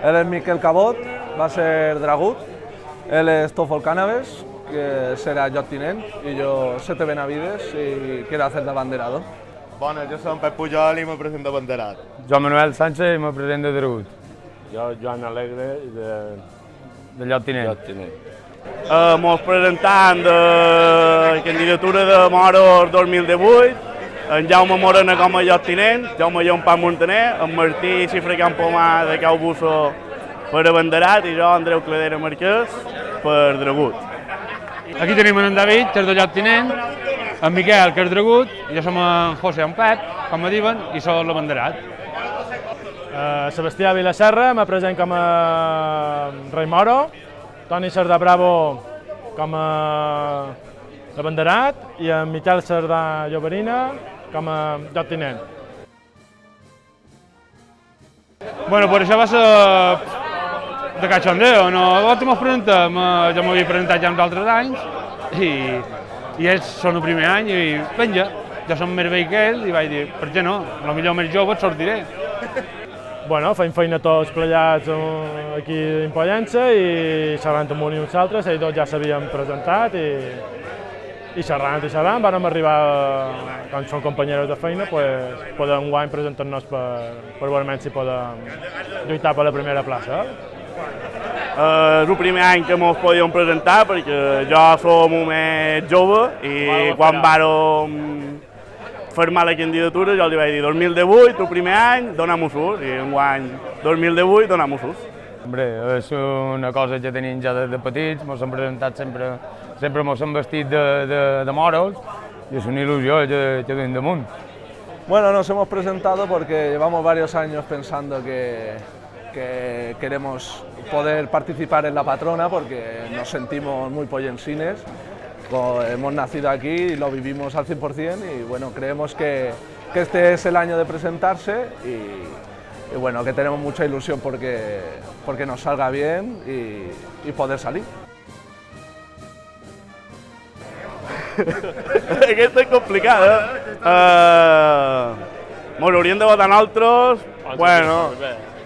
Él es Miquel Cabot, va a ser Dragut. Él es Tòfol Cànabes, que será lloctinent, y yo Sete Benavides y quiero hacer de abanderado. Bona, jo som Pep Pujol i me presento abanderat. Joan Manuel Sánchez i me presento de Dragut. Jo, Joan Alegre, De lloctinent. lloctinent. Mos presentant de candidatura de Moros 2018, en Jaume Morena com a lloctinent, Jaume Llompat Montaner, en Martí Xifra Campomà de Cau Busso per abanderat i jo, Andreu Cladera Marquès, per Dragut. Aquí tenim en David, que és de lloctinent, en Miquel, que és Dragut, i jo som en José, en Pep, com me diuen, i soc l'abanderat. Sebastià Vilaserra, me present com a rei Moro, Toni Cerdà Bravo com a abanderat i en Miquel Cerdà Lloberina com a lloctinent. Bueno, per això va ser de cachondeo, no? L'altre mos presentem, jo m'havia presentat ja uns altres anys i ells són el primer any i penja, jo som més vell que ells i vaig dir, per què no? Potser més jove et sortiré. Bueno, feim feina tots plegats aquí en Pollença i xerrant amb un i uns altres, ells dos ja s'havien presentat i xerrant, vam arribar, quan som companyeros de feina, podem enguany presentar-nos per veure si podem lluitar per la primera plaça. És el primer any que ens podíem presentar perquè jo som un més jove i quan vàrem firmar la candidatura jo li vaig dir 2018, el primer any, donem-ho-sus, i enguany 2018, donem-ho-sus. Hombre, és una cosa que tenim ja des de petits, ens hem presentat sempre ens hem vestit de moros i és una il·lusió que tenim damunt. Bueno, nos hemos presentado porque llevamos varios años pensando que queremos poder participar en la patrona porque nos sentimos muy pollensines. Hemos nacido aquí y lo vivimos al 100% y bueno, creemos que este es el año de presentarse y bueno, que tenemos mucha ilusión porque nos salga bien y poder salir. Aquesta és complicada. Ens hauríem de votar nosaltres, bueno,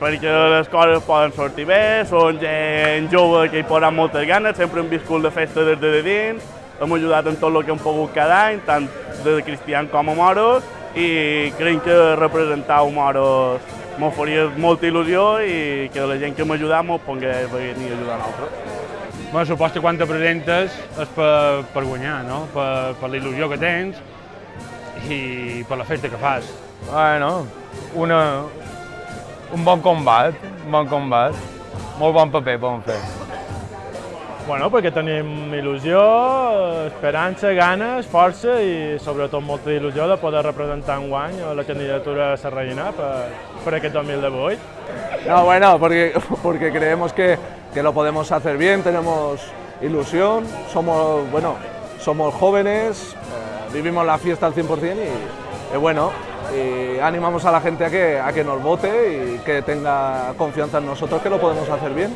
perquè les coses poden sortir bé, són gent jove que hi posen moltes ganes, sempre hem viscut la festa des de dins, hem ajudat en tot el que hem pogut cada any, tant de cristians com a moros, i crec que representar els moros ens faria molta il·lusió i que la gent que m'ha ajudat ens pogués venir a ajudar a nosaltres. Bueno, suposo que quan te presentes és per guanyar, no? Per la il·lusió que tens i per la festa que fas. Bueno, un bon combat, molt bon paper podem fer. Bueno, perquè tenim il·lusió, esperança, ganes, força i sobretot molta il·lusió de poder representar enguany la candidatura sarraïna per aquest 2018. No, bueno, porque creemos que lo podemos hacer bien, tenemos ilusión, somos jóvenes, vivimos la fiesta al 100% y bueno, y animamos a la gente a que nos vote y que tenga confianza en nosotros que lo podemos hacer bien.